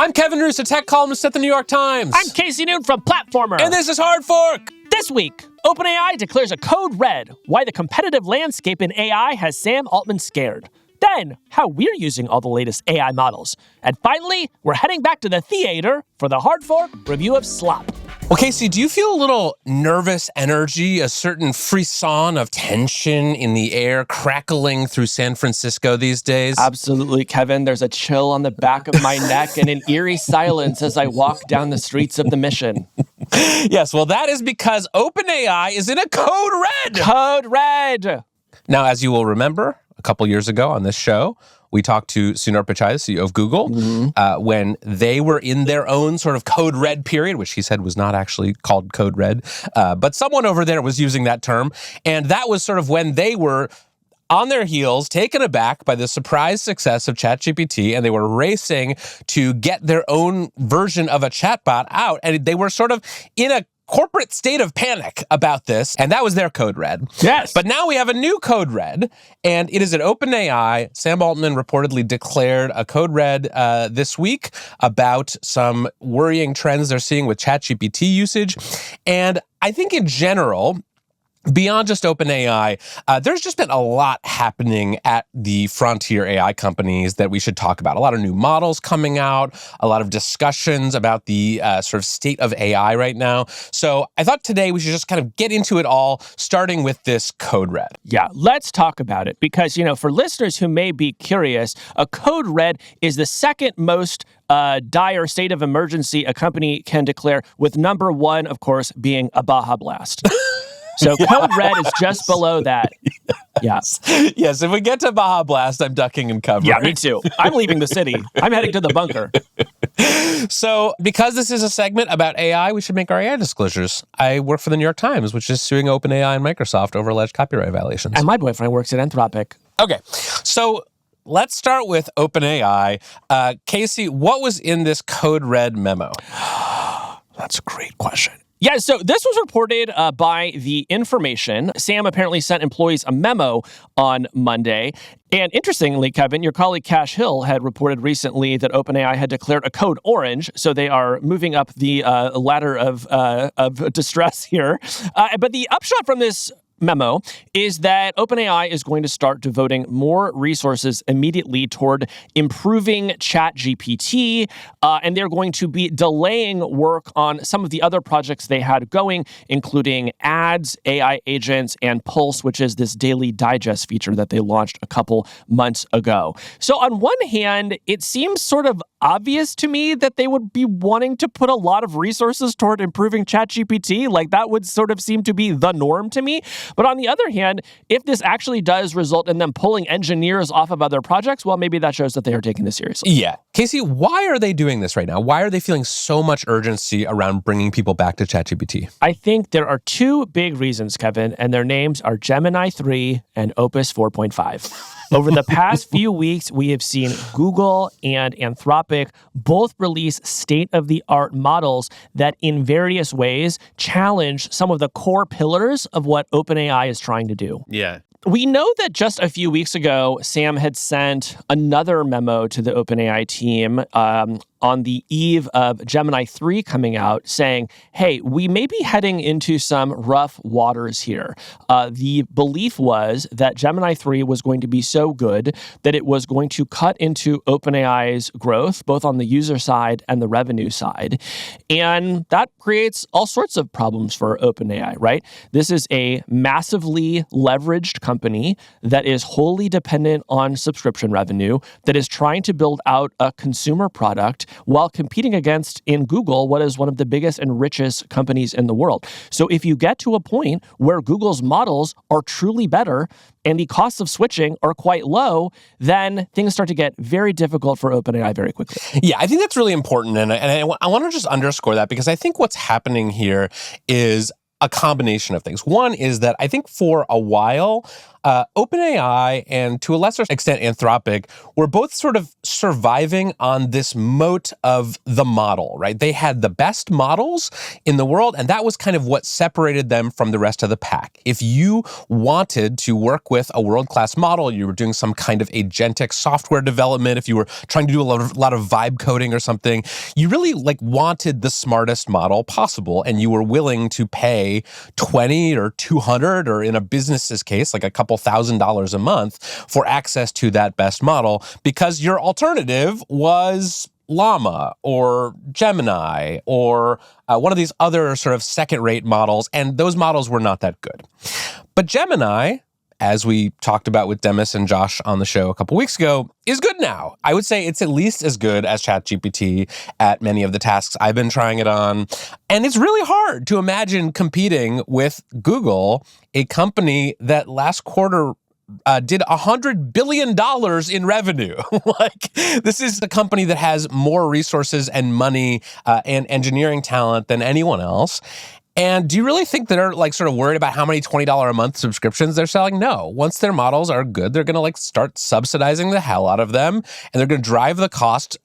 I'm Kevin Roos, a tech columnist at the New York Times. I'm Casey Noon from Platformer. And this is Hard Fork. This week, OpenAI declares a code red, why the competitive landscape in AI has Sam Altman scared. Then, how we're using all the latest AI models. And finally, we're heading back to the theater for the Hard Fork review of Slop. Well, Casey, do you feel a little nervous energy, a certain frisson of tension in the air crackling through San Francisco these days? Absolutely, Kevin. There's a chill on the back of my neck and an eerie silence as I walk down the streets of the Mission. Yes, well, that is because OpenAI is in a code red. Code red! Now, as you will remember, a couple years ago on this show, we talked to Sundar Pichai, the CEO of Google, when they were in their own sort of code red period, which he said was not actually called code red, but someone over there was using that term. And that was sort of when they were on their heels, taken aback by the surprise success of ChatGPT, and they were racing to get their own version of a chatbot out. And they were sort of in a corporate state of panic about this, and that was their code red. Yes. But now we have a new code red, and it is at OpenAI. Sam Altman reportedly declared a code red this week about some worrying trends they're seeing with ChatGPT usage. And I think in general, beyond just OpenAI, there's just been a lot happening at the frontier AI companies that we should talk about. A lot of new models coming out, a lot of discussions about the sort of state of AI right now. So I thought today we should just kind of get into it all, starting with this code red. Yeah, let's talk about it because, for listeners who may be curious, a code red is the second most dire state of emergency a company can declare, with number one, of course, being a Baja Blast. So code red is just below that. Yes. Yes, if we get to Baja Blast, I'm ducking and covering. Yeah, me too. I'm leaving the city. I'm heading to the bunker. So because this is a segment about AI, we should make our AI disclosures. I work for the New York Times, which is suing OpenAI and Microsoft over alleged copyright violations. And my boyfriend works at Anthropic. Okay, so let's start with OpenAI. Casey, what was in this code red memo? That's a great question. Yeah, so this was reported by The Information. Sam apparently sent employees a memo on Monday. And interestingly, Kevin, your colleague Cash Hill had reported recently that OpenAI had declared a code orange. So they are moving up the ladder of distress here. But the upshot from this memo is that OpenAI is going to start devoting more resources immediately toward improving ChatGPT, and they're going to be delaying work on some of the other projects they had going, including ads, AI agents, and Pulse, which is this daily digest feature that they launched a couple months ago. So on one hand, it seems sort of obvious to me that they would be wanting to put a lot of resources toward improving ChatGPT. Like, that would sort of seem to be the norm to me. But on the other hand, if this actually does result in them pulling engineers off of other projects, well, maybe that shows that they are taking this seriously. Yeah. Casey, why are they doing this right now? Why are they feeling so much urgency around bringing people back to ChatGPT? I think there are two big reasons, Kevin, and their names are Gemini 3 and Opus 4.5. Over the past few weeks, we have seen Google and Anthropic both release state-of-the-art models that in various ways challenge some of the core pillars of what OpenAI is trying to do. Yeah. We know that just a few weeks ago, Sam had sent another memo to the OpenAI team on the eve of Gemini 3 coming out saying, hey, we may be heading into some rough waters here. The belief was that Gemini 3 was going to be so good that it was going to cut into OpenAI's growth, both on the user side and the revenue side. And that creates all sorts of problems for OpenAI, right? This is a massively leveraged company that is wholly dependent on subscription revenue, that is trying to build out a consumer product while competing against, in Google, what is one of the biggest and richest companies in the world. So if you get to a point where Google's models are truly better and the costs of switching are quite low, then things start to get very difficult for OpenAI very quickly. Yeah, I think that's really important. And I want to just underscore that because I think what's happening here is a combination of things. One is that I think for a while, OpenAI and to a lesser extent Anthropic were both sort of surviving on this moat of the model, right? They had the best models in the world, and that was kind of what separated them from the rest of the pack. If you wanted to work with a world-class model, you were doing some kind of agentic software development, if you were trying to do a lot of vibe coding or something, you really wanted the smartest model possible, and you were willing to pay 20 or 200, or in a business's case, like a couple $1,000s a month for access to that best model, because your alternative was Llama or Gemini or one of these other sort of second-rate models, and those models were not that good. But Gemini, as we talked about with Demis and Josh on the show a couple weeks ago, is good now. I would say it's at least as good as ChatGPT at many of the tasks I've been trying it on. And it's really hard to imagine competing with Google, a company that last quarter did $100 billion in revenue. This is a company that has more resources and money and engineering talent than anyone else. And do you really think they're sort of worried about how many $20 a month subscriptions they're selling? No. Once their models are good, they're going to start subsidizing the hell out of them, and they're going to drive the cost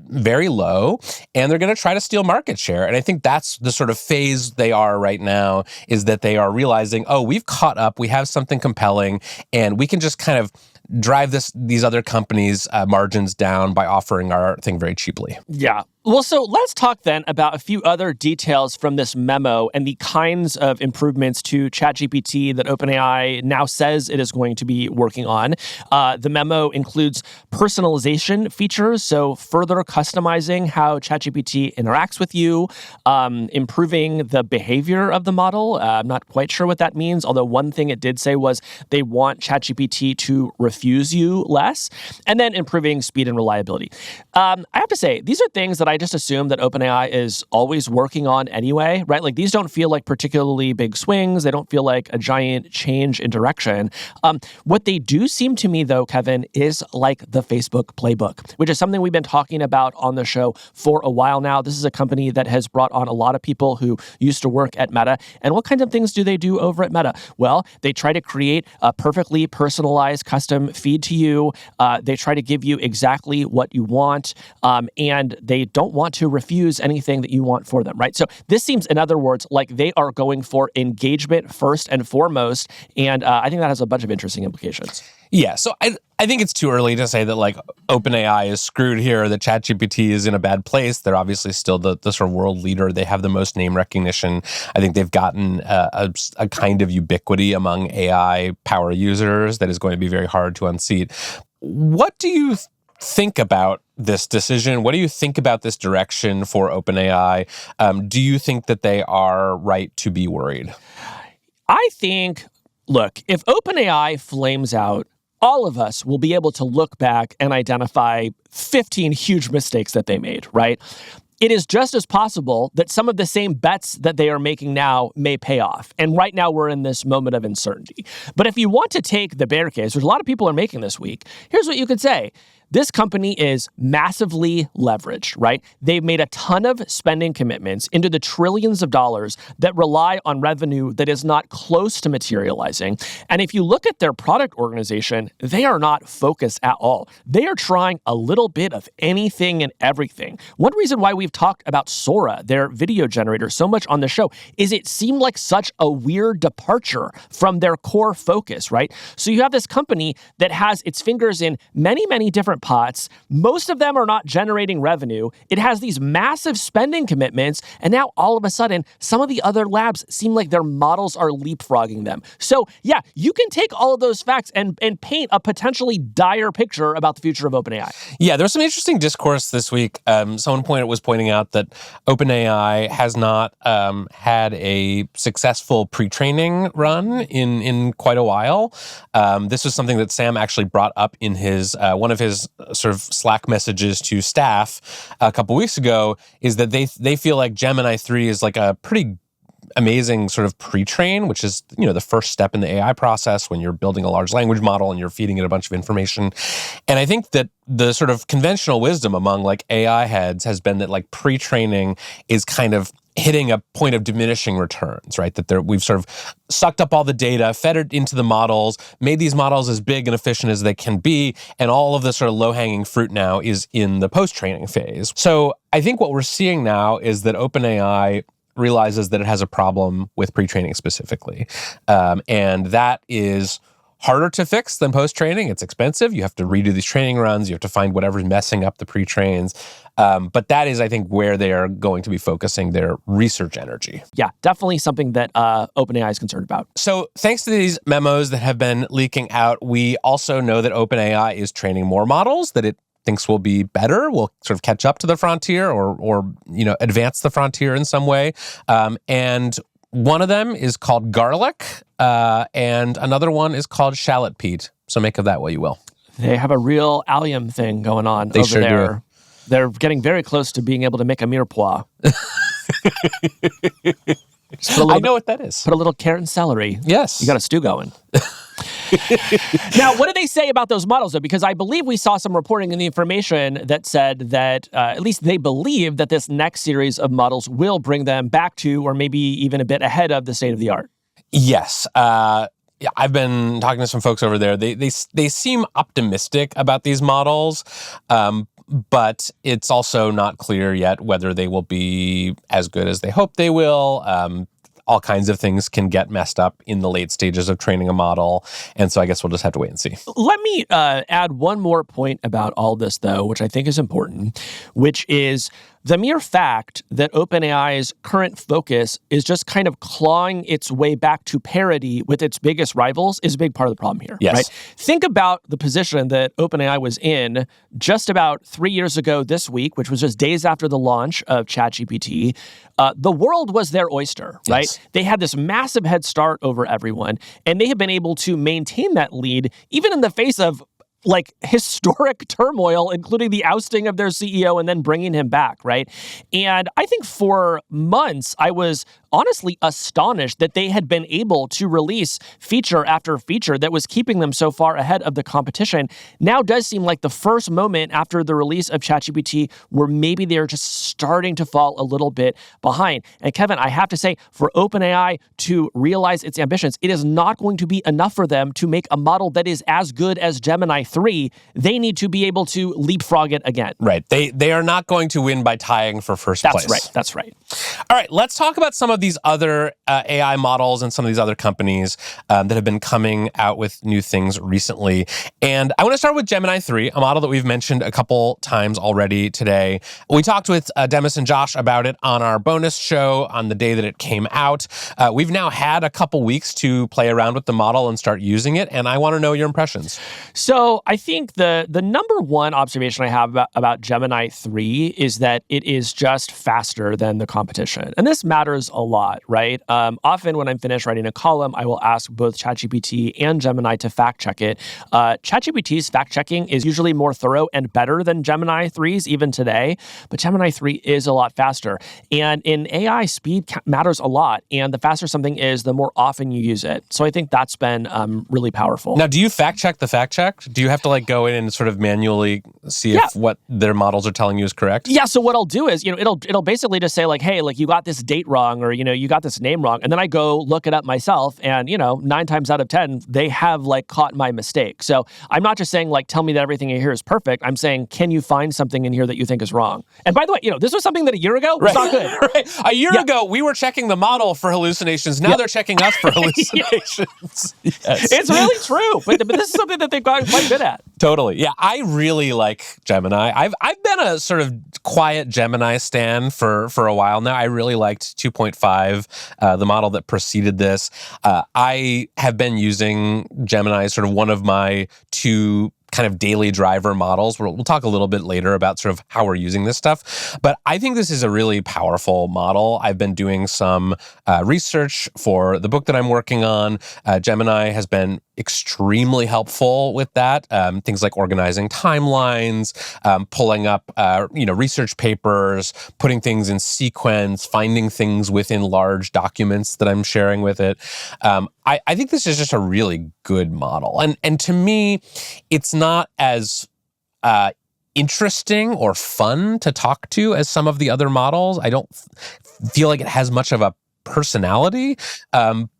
very low, and they're going to try to steal market share. And I think that's the sort of phase they are right now, is that they are realizing, oh, we've caught up, we have something compelling, and we can just kind of drive these other companies' margins down by offering our thing very cheaply. Yeah. Well, so let's talk then about a few other details from this memo and the kinds of improvements to ChatGPT that OpenAI now says it is going to be working on. The memo includes personalization features, so further customizing how ChatGPT interacts with you, improving the behavior of the model. I'm not quite sure what that means, although one thing it did say was they want ChatGPT to refuse you less, and then improving speed and reliability. I have to say, these are things that I just assume that OpenAI is always working on anyway, right? These don't feel like particularly big swings. They don't feel like a giant change in direction. What they do seem to me, though, Kevin, is like the Facebook playbook, which is something we've been talking about on the show for a while now. This is a company that has brought on a lot of people who used to work at Meta. And what kinds of things do they do over at Meta? Well, they try to create a perfectly personalized custom feed to you. They try to give you exactly what you want, and they don't want to refuse anything that you want for them, right? So this seems, in other words, like they are going for engagement first and foremost, and I think that has a bunch of interesting implications. Yeah, so I think it's too early to say that OpenAI is screwed here, that ChatGPT is in a bad place. They're obviously still the sort of world leader. They have the most name recognition. I think they've gotten a kind of ubiquity among AI power users that is going to be very hard to unseat. What do you think about this decision? What do you think about this direction for OpenAI? Do you think that they are right to be worried? I think, look, if OpenAI flames out, all of us will be able to look back and identify 15 huge mistakes that they made, right? It is just as possible that some of the same bets that they are making now may pay off. And right now we're in this moment of uncertainty. But if you want to take the bear case, which a lot of people are making this week, here's what you could say. This company is massively leveraged, right? They've made a ton of spending commitments into the trillions of dollars that rely on revenue that is not close to materializing. And if you look at their product organization, they are not focused at all. They are trying a little bit of anything and everything. One reason why we've talked about Sora, their video generator, so much on the show is it seemed like such a weird departure from their core focus, right? So you have this company that has its fingers in many, many different pots. Most of them are not generating revenue. It has these massive spending commitments, and now all of a sudden, some of the other labs seem like their models are leapfrogging them. So yeah, you can take all of those facts and paint a potentially dire picture about the future of OpenAI. Yeah, there was some interesting discourse this week. Someone was pointing out that OpenAI has not had a successful pre-training run in quite a while. This was something that Sam actually brought up in his one of his sort of Slack messages to staff a couple weeks ago, is that they feel like Gemini 3 is like a pretty amazing sort of pre-train, which is, the first step in the AI process when you're building a large language model and you're feeding it a bunch of information. And I think that the sort of conventional wisdom among AI heads has been that pre-training is kind of hitting a point of diminishing returns, right? That we've sort of sucked up all the data, fed it into the models, made these models as big and efficient as they can be, and all of the sort of low-hanging fruit now is in the post-training phase. So I think what we're seeing now is that OpenAI realizes that it has a problem with pre-training specifically. And that is harder to fix than post-training. It's expensive. You have to redo these training runs. You have to find whatever's messing up the pre-trains. But that is, I think, where they are going to be focusing their research energy. Yeah, definitely something that OpenAI is concerned about. So thanks to these memos that have been leaking out, we also know that OpenAI is training more models that it thinks will be better, will sort of catch up to the frontier or advance the frontier in some way. And one of them is called Garlic, and another one is called Shallot Pete. So make of that what you will. They have a real allium thing going on over sure there. Do. They're getting very close to being able to make a mirepoix. I know what that is. Put a little carrot and celery. Yes. You got a stew going. Now, what did they say about those models, though? Because I believe we saw some reporting in the information that said that at least they believe that this next series of models will bring them back to or maybe even a bit ahead of the state of the art. Yes. I've been talking to some folks over there. They seem optimistic about these models, but it's also not clear yet whether they will be as good as they hope they will. All kinds of things can get messed up in the late stages of training a model. And so I guess we'll just have to wait and see. Let me add one more point about all this, though, which I think is important, which is the mere fact that OpenAI's current focus is just kind of clawing its way back to parity with its biggest rivals is a big part of the problem here. Yes. Right? Think about the position that OpenAI was in just about 3 years ago this week, which was just days after the launch of ChatGPT. The world was their oyster, right? Yes. They had this massive head start over everyone, and they have been able to maintain that lead even in the face of historic turmoil, including the ousting of their CEO and then bringing him back, right? And I think for months, I was honestly astonished that they had been able to release feature after feature that was keeping them so far ahead of the competition. Now does seem like the first moment after the release of ChatGPT where maybe they're just starting to fall a little bit behind. And Kevin, I have to say, for OpenAI to realize its ambitions, it is not going to be enough for them to make a model that is as good as Gemini 3. They need to be able to leapfrog it again. Right. They are not going to win by tying for first place. That's right. All right, let's talk about some of these other AI models and some of these other companies that have been coming out with new things recently. And I want to start with Gemini 3, a model that we've mentioned a couple times already today. We talked with Demis and Josh about it on our bonus show on the day that it came out. We've now had a couple weeks to play around with the model and start using it, and I want to know your impressions. So I think the number one observation I have about Gemini 3 is that it is just faster than the competition. And this matters a lot, right? Often when I'm finished writing a column, I will ask both ChatGPT and Gemini to fact check it. ChatGPT's fact checking is usually more thorough and better than Gemini 3's even today, but Gemini 3 is a lot faster. And in AI, speed matters a lot. And the faster something is, the more often you use it. So I think that's been really powerful. Now, do you fact check the fact check? Do you have to go in and sort of manually see if what their models are telling you is correct? Yeah. So what I'll do is, it'll basically just say hey, you got this date wrong, or, you got this name wrong. And then I go look it up myself. And, 9 times out of 10, they have caught my mistake. So I'm not just saying tell me that everything in here is perfect. I'm saying, can you find something in here that you think is wrong? And by the way, this was something that a year ago was not good. Right. A year ago, we were checking the model for hallucinations. Now they're checking us for hallucinations. Yes. It's really true. But this is something that they've gotten quite good at. Totally. Yeah, I really like Gemini. I've been a sort of quiet Gemini stan for a while now. I really liked 2.5, the model that preceded this. I have been using Gemini as sort of one of my two kind of daily driver models. We'll talk a little bit later about sort of how we're using this stuff. But I think this is a really powerful model. I've been doing some research for the book that I'm working on. Gemini has been extremely helpful with that. Things like organizing timelines, pulling up research papers, putting things in sequence, finding things within large documents that I'm sharing with it. I think this is just a really good model. And to me, it's not as interesting or fun to talk to as some of the other models. I don't feel like it has much of a personality,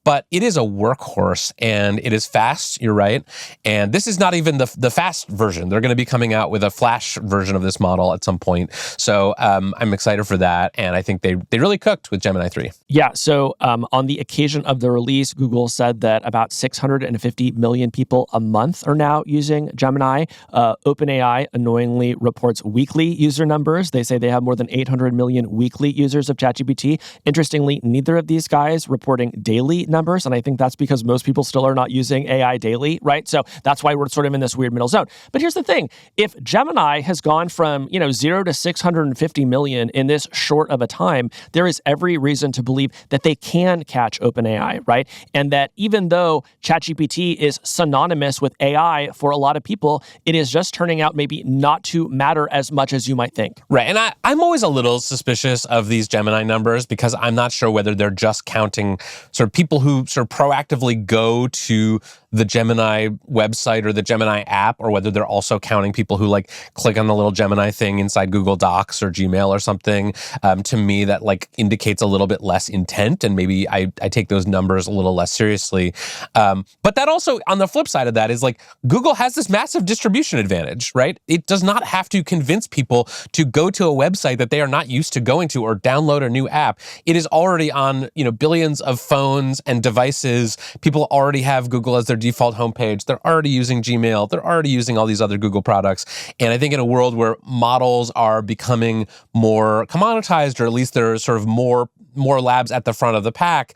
but it is a workhorse and it is fast. You're right. And this is not even the fast version. They're going to be coming out with a flash version of this model at some point. So I'm excited for that. And I think they really cooked with Gemini 3. Yeah. So on the occasion of the release, Google said that about 650 million people a month are now using Gemini. OpenAI annoyingly reports weekly user numbers. They say they have more than 800 million weekly users of ChatGPT. Interestingly, neither of these guys reporting daily numbers, and I think that's because most people still are not using AI daily, right? So that's why we're sort of in this weird middle zone. But here's the thing. If Gemini has gone from, 0 to 650 million in this short of a time, there is every reason to believe that they can catch OpenAI, right? And that even though ChatGPT is synonymous with AI for a lot of people, it is just turning out maybe not to matter as much as you might think. Right. And I'm always a little suspicious of these Gemini numbers because I'm not sure whether they're just counting sort of people who sort of proactively go to the Gemini website or the Gemini app, or whether they're also counting people who click on the little Gemini thing inside Google Docs or Gmail or something. To me, that indicates a little bit less intent, and maybe I take those numbers a little less seriously. But that also, on the flip side of that, is Google has this massive distribution advantage, right? It does not have to convince people to go to a website that they are not used to going to or download a new app. It is already on billions of phones and devices. People already have Google as their default homepage. They're already using Gmail. They're already using all these other Google products. And I think in a world where models are becoming more commoditized, or at least there are sort of more labs at the front of the pack,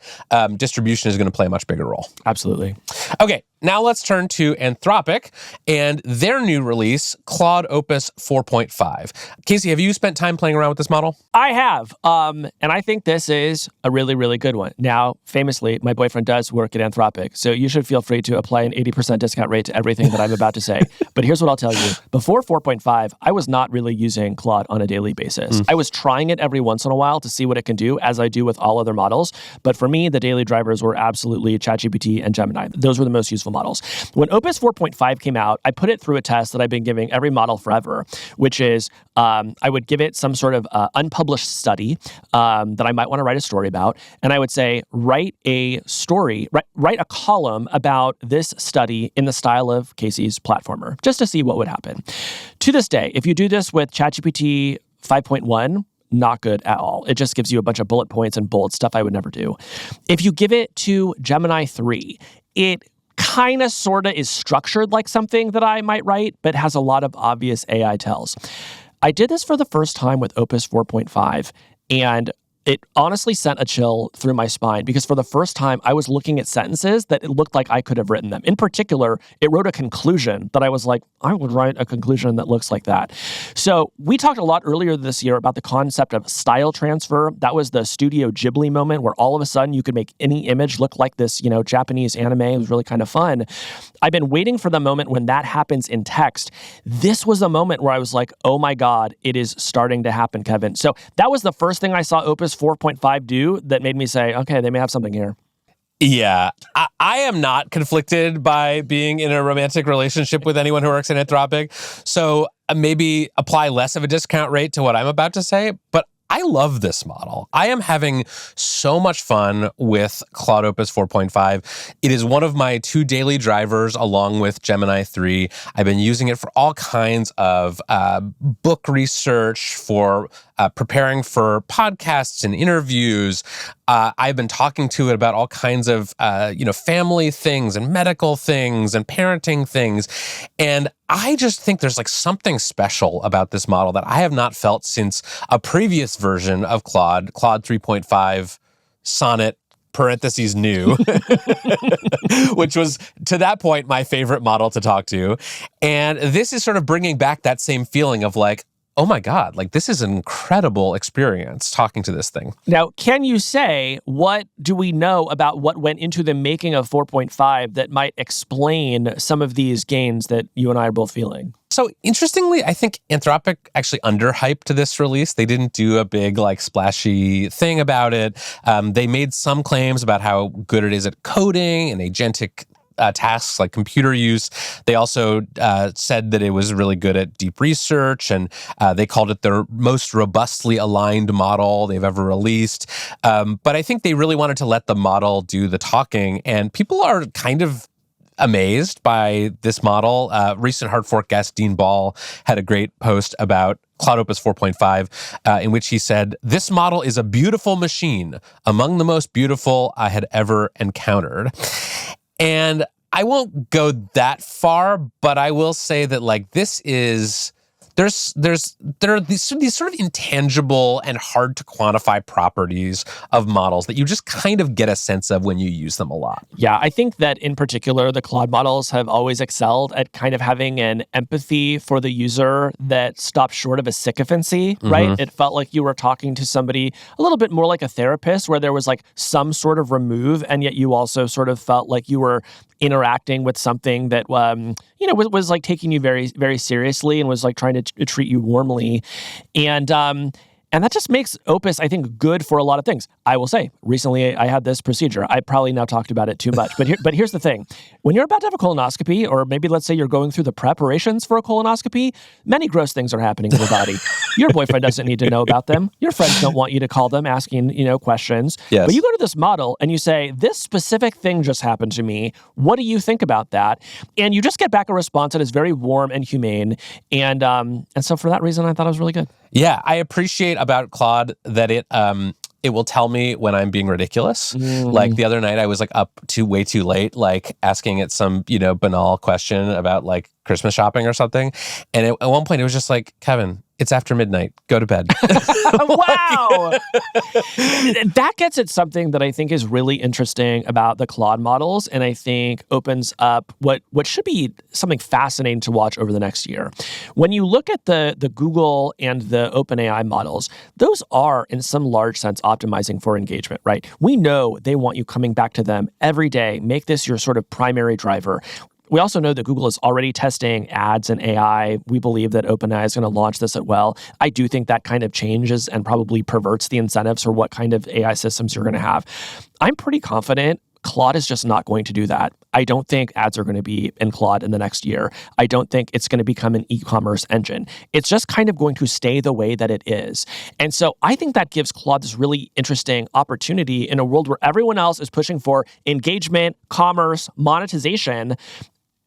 distribution is going to play a much bigger role. Absolutely. Okay, now let's turn to Anthropic and their new release, Claude Opus 4.5. Casey, have you spent time playing around with this model? I have, and I think this is a really, really good one. Now, famously, my boyfriend does work at Anthropic, so you should feel free to apply an 80% discount rate to everything that I'm about to say. But here's what I'll tell you. Before 4.5, I was not really using Claude on a daily basis. I was trying it every once in a while to see what it can do, as I do with all other models. But for me, the daily drivers were absolutely ChatGPT and Gemini. Those were the most useful models. When Opus 4.5 came out, I put it through a test that I've been giving every model forever, which is I would give it some sort of unpublished study that I might want to write a story about. And I would say, write a story, write a column about this study in the style of Casey's platformer, just to see what would happen. To this day, if you do this with ChatGPT 5.1, not good at all. It just gives you a bunch of bullet points and bold stuff I would never do. If you give it to Gemini 3, it kind of sort of is structured like something that I might write, but has a lot of obvious AI tells. I did this for the first time with Opus 4.5, and it honestly sent a chill through my spine because for the first time, I was looking at sentences that it looked like I could have written them. In particular, it wrote a conclusion that I was like, I would write a conclusion that looks like that. So we talked a lot earlier this year about the concept of style transfer. That was the Studio Ghibli moment where all of a sudden you could make any image look like this, Japanese anime. It was really kind of fun. I've been waiting for the moment when that happens in text. This was a moment where I was like, oh my God, it is starting to happen, Kevin. So that was the first thing I saw Opus 4.5 do that made me say, okay, they may have something here. Yeah, I am not conflicted by being in a romantic relationship with anyone who works in Anthropic. So maybe apply less of a discount rate to what I'm about to say. But I love this model. I am having so much fun with Claude Opus 4.5. It is one of my 2 daily drivers along with Gemini 3. I've been using it for all kinds of book research, for preparing for podcasts and interviews. I've been talking to it about all kinds of, family things and medical things and parenting things. And I just think there's something special about this model that I have not felt since a previous version of Claude 3.5 Sonnet parentheses new, which was to that point my favorite model to talk to. And this is sort of bringing back that same feeling of oh my God, this is an incredible experience talking to this thing. Now, can you say, what do we know about what went into the making of 4.5 that might explain some of these gains that you and I are both feeling? So interestingly, I think Anthropic actually underhyped this release. They didn't do a big, splashy thing about it. They made some claims about how good it is at coding and agentic tasks like computer use. They also said that it was really good at deep research, and they called it their most robustly aligned model they've ever released. But I think they really wanted to let the model do the talking, and people are kind of amazed by this model. Recent Hard Fork guest Dean Ball had a great post about Claude Opus 4.5, in which he said, "This model is a beautiful machine, among the most beautiful I had ever encountered." And I won't go that far, but I will say that like this is there are these sort of intangible and hard to quantify properties of models that you just kind of get a sense of when you use them a lot. Yeah, I think that in particular, the Claude models have always excelled at kind of having an empathy for the user that stops short of a sycophancy, right? It felt like you were talking to somebody a little bit more like a therapist, where there was like some sort of remove, and yet you also sort of felt like you were interacting with something that was like taking you very, very seriously and was like trying to treat you warmly. And that just makes Opus, I think, good for a lot of things. I will say, recently I had this procedure. I probably now talked about it too much, but here's the thing. When you're about to have a colonoscopy, or maybe let's say you're going through the preparations for a colonoscopy, many gross things are happening in your body. Your boyfriend doesn't need to know about them. Your friends don't want you to call them asking, questions. Yes. But you go to this model and you say, this specific thing just happened to me. What do you think about that? And you just get back a response that is very warm and humane. And so for that reason, I thought it was really good. Yeah, I appreciate about Claude that it will tell me when I'm being ridiculous. Like the other night, I was like up way too late, like asking it some banal question about like Christmas shopping or something, and at one point it was just like, Kevin, it's after midnight. Go to bed. Wow. That gets at something that I think is really interesting about the Claude models, and I think opens up what should be something fascinating to watch over the next year. When you look at the Google and the OpenAI models, those are, in some large sense, optimizing for engagement, right? We know they want you coming back to them every day. Make this your sort of primary driver. We also know that Google is already testing ads and AI. We believe that OpenAI is going to launch this as well. I do think that kind of changes and probably perverts the incentives for what kind of AI systems you're going to have. I'm pretty confident Claude is just not going to do that. I don't think ads are going to be in Claude in the next year. I don't think it's going to become an e-commerce engine. It's just kind of going to stay the way that it is. And so I think that gives Claude this really interesting opportunity in a world where everyone else is pushing for engagement, commerce, monetization.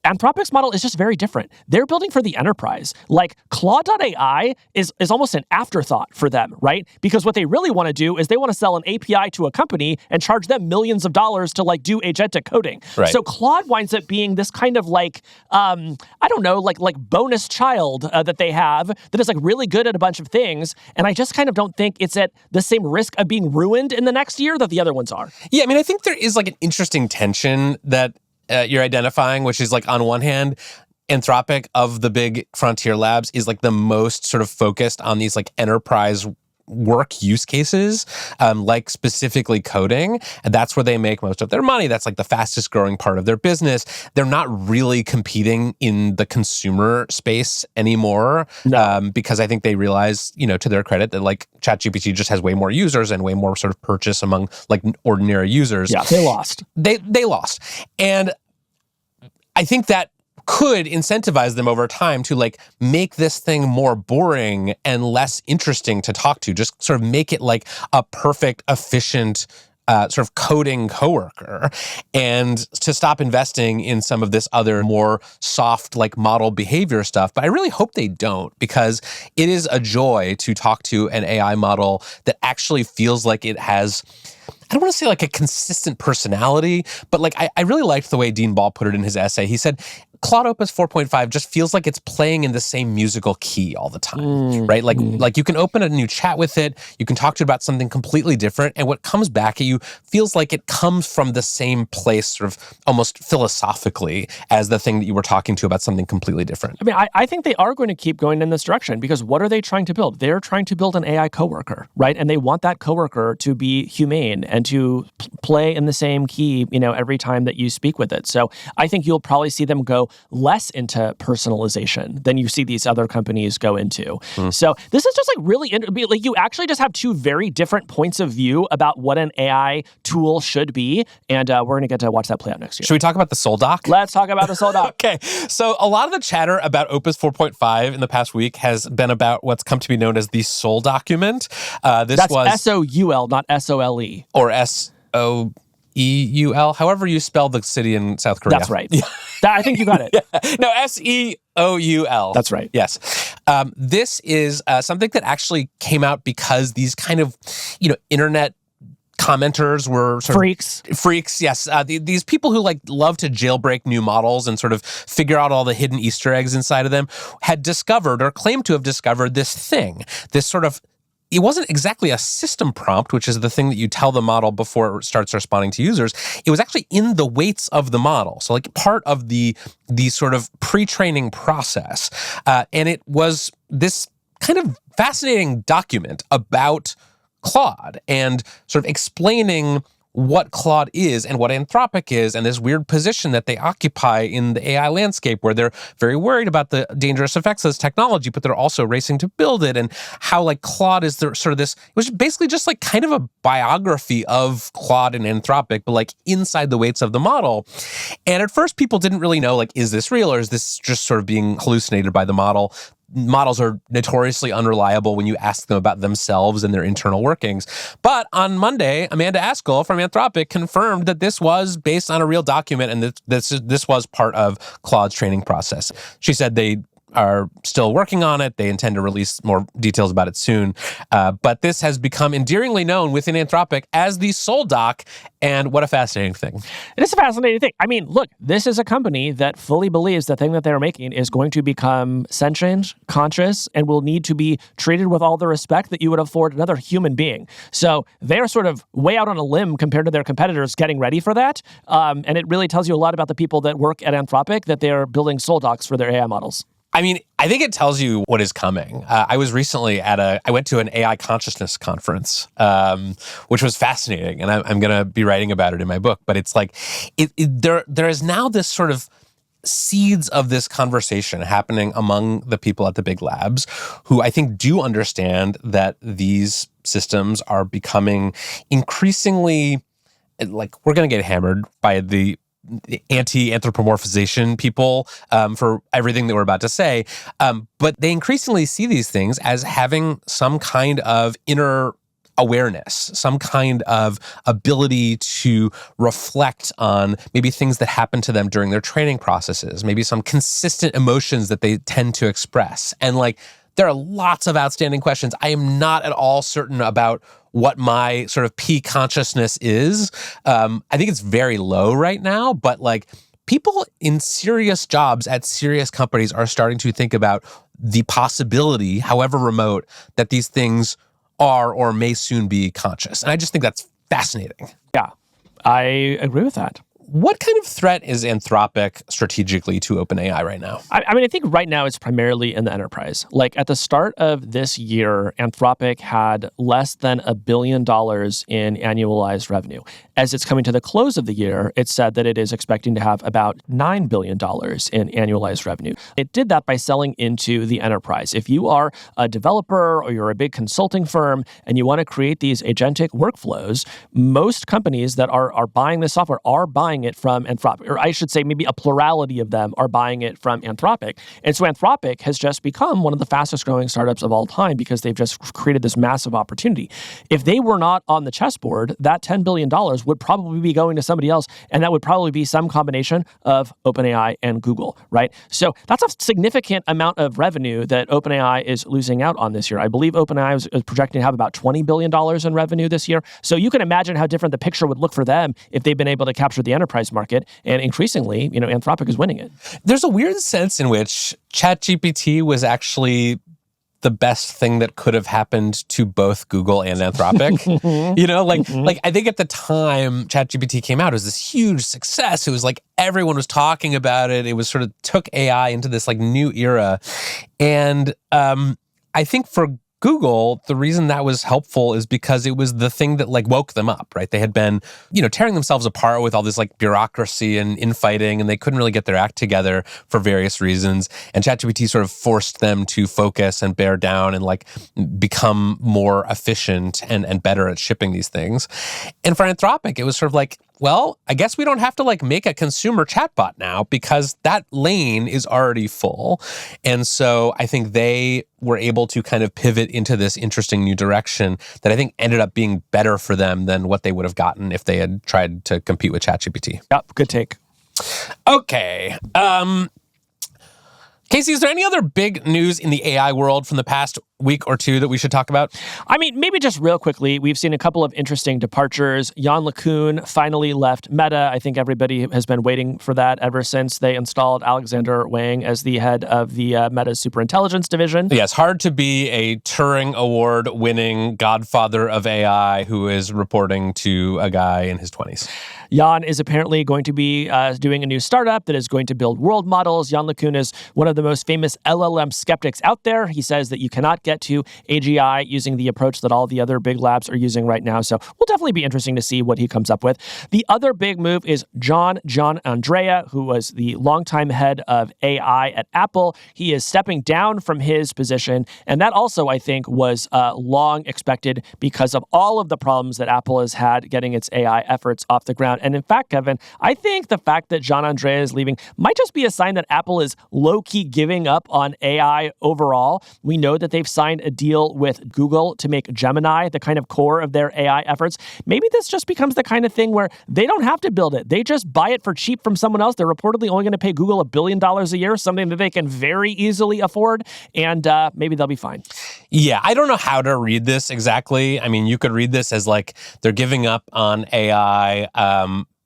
Anthropic's model is just very different. They're building for the enterprise. Like Claude.ai is almost an afterthought for them, right? Because what they really want to do is they want to sell an API to a company and charge them millions of dollars to like do agentic coding. Right. So Claude winds up being this kind of like, like bonus child that they have that is like really good at a bunch of things. And I just kind of don't think it's at the same risk of being ruined in the next year that the other ones are. Yeah, I mean, I think there is like an interesting tension that you're identifying, which is like on one hand, Anthropic of the big frontier labs is like the most sort of focused on these like enterprise work use cases, like specifically coding. And that's where they make most of their money. That's like the fastest growing part of their business. They're not really competing in the consumer space anymore. No. Because I think they realize, to their credit, that like ChatGPT just has way more users and way more sort of purchase among like ordinary users. Yeah, they lost. They lost. And I think that could incentivize them over time to like make this thing more boring and less interesting to talk to. Just sort of make it like a perfect, efficient sort of coding coworker, and to stop investing in some of this other more soft like model behavior stuff. But I really hope they don't, because it is a joy to talk to an AI model that actually feels like it has, I don't want to say like a consistent personality, but like I really liked the way Dean Ball put it in his essay. He said, Claude Opus 4.5 just feels like it's playing in the same musical key all the time, right? Like you can open a new chat with it, you can talk to it about something completely different, and what comes back at you feels like it comes from the same place, sort of almost philosophically, as the thing that you were talking to about something completely different. I mean, I think they are going to keep going in this direction, because what are they trying to build? They're trying to build an AI coworker, right? And they want that coworker to be humane. in and to play in the same key, every time that you speak with it. So I think you'll probably see them go less into personalization than you see these other companies go into. So this is just really you actually just have two very different points of view about what an AI tool should be, and we're going to get to watch that play out next year. Should we talk about the Soul Doc? Let's talk about the Soul Doc. Okay, so a lot of the chatter about Opus 4.5 in the past week has been about what's come to be known as the Soul document. That's SOUL, not SOLE. Or SOEUL, however you spell the city in South Korea. That's right. I think you got it. No, SEOUL. That's right. Yes. This is something that actually came out because these kind of, internet commenters were freaks. Yes. These people who love to jailbreak new models and sort of figure out all the hidden Easter eggs inside of them had discovered or claimed to have discovered this thing, this sort of, it wasn't exactly a system prompt, which is the thing that you tell the model before it starts responding to users. It was actually in the weights of the model. So part of the sort of pre-training process. And it was this kind of fascinating document about Claude and sort of explaining what Claude is and what Anthropic is and this weird position that they occupy in the AI landscape where they're very worried about the dangerous effects of this technology, but they're also racing to build it, and how Claude is sort of this, it was basically just kind of a biography of Claude and Anthropic, but inside the weights of the model. And at first people didn't really know, is this real or is this just sort of being hallucinated by the model? Models are notoriously unreliable when you ask them about themselves and their internal workings. But on Monday, Amanda Askell from Anthropic confirmed that this was based on a real document and this was part of Claude's training process. She said they are still working on it. They intend to release more details about it soon. But this has become endearingly known within Anthropic as the Soul Doc. And what a fascinating thing. It is a fascinating thing. Look, this is a company that fully believes the thing that they're making is going to become sentient, conscious, and will need to be treated with all the respect that you would afford another human being. So they are sort of way out on a limb compared to their competitors getting ready for that. And it really tells you a lot about the people that work at Anthropic, that they are building Soul Docs for their AI models. I think it tells you what is coming. I was recently I went to an AI consciousness conference, which was fascinating, and I'm going to be writing about it in my book. But it's there is now this sort of seeds of this conversation happening among the people at the big labs who I think do understand that these systems are becoming increasingly, we're going to get hammered by the anti-anthropomorphization people for everything that we're about to say. But they increasingly see these things as having some kind of inner awareness, some kind of ability to reflect on maybe things that happen to them during their training processes, maybe some consistent emotions that they tend to express. And there are lots of outstanding questions. I am not at all certain about what my sort of P consciousness is. I think it's very low right now, but people in serious jobs at serious companies are starting to think about the possibility, however remote, that these things are or may soon be conscious. And I just think that's fascinating. Yeah, I agree with that. What kind of threat is Anthropic strategically to OpenAI right now? I think right now it's primarily in the enterprise. At the start of this year, Anthropic had less than $1 billion in annualized revenue. As it's coming to the close of the year, it said that it is expecting to have about $9 billion in annualized revenue. It did that by selling into the enterprise. If you are a developer or you're a big consulting firm and you want to create these agentic workflows, most companies that are buying this software are buying it from Anthropic, or I should say maybe a plurality of them are buying it from Anthropic. And so Anthropic has just become one of the fastest growing startups of all time because they've just created this massive opportunity. If they were not on the chessboard, that $10 billion would probably be going to somebody else, and that would probably be some combination of OpenAI and Google, right? So that's a significant amount of revenue that OpenAI is losing out on this year. I believe OpenAI is projecting to have about $20 billion in revenue this year. So you can imagine how different the picture would look for them if they've been able to capture the enterprise market, and increasingly, Anthropic is winning it. There's a weird sense in which ChatGPT was actually the best thing that could have happened to both Google and Anthropic. I think at the time ChatGPT came out, it was this huge success. It was everyone was talking about it. It was sort of took AI into this new era. And I think for Google, the reason that was helpful is because it was the thing that like woke them up, right? They had been, tearing themselves apart with all this like bureaucracy and infighting, and they couldn't really get their act together for various reasons. And ChatGPT sort of forced them to focus and bear down and like become more efficient and better at shipping these things. And for Anthropic, it was sort of like, well, I guess we don't have to like make a consumer chatbot now because that lane is already full. And so I think they were able to kind of pivot into this interesting new direction that I think ended up being better for them than what they would have gotten if they had tried to compete with ChatGPT. Yep, good take. Okay. Casey, is there any other big news in the AI world from the past week or two that we should talk about? I mean, maybe just real quickly, we've seen a couple of interesting departures. Yann LeCun finally left Meta. I think everybody has been waiting for that ever since they installed Alexander Wang as the head of the Meta Superintelligence division. Yes, hard to be a Turing Award-winning godfather of AI who is reporting to a guy in his 20s. Yann is apparently going to be doing a new startup that is going to build world models. Yann LeCun is one of the most famous LLM skeptics out there. He says that you cannot get to AGI using the approach that all the other big labs are using right now. So will definitely be interesting to see what he comes up with. The other big move is John Andrea, who was the longtime head of AI at Apple. He is stepping down from his position. And that also, I think, was long expected because of all of the problems that Apple has had getting its AI efforts off the ground. And in fact, Kevin, I think the fact that John Andrea is leaving might just be a sign that Apple is low-key giving up on AI overall. We know that they've signed a deal with Google to make Gemini the kind of core of their AI efforts. Maybe this just becomes the kind of thing where they don't have to build it. They just buy it for cheap from someone else. They're reportedly only going to pay Google $1 billion a year, something that they can very easily afford, and maybe they'll be fine. Yeah, I don't know how to read this exactly. I mean, you could read this as like they're giving up on AI,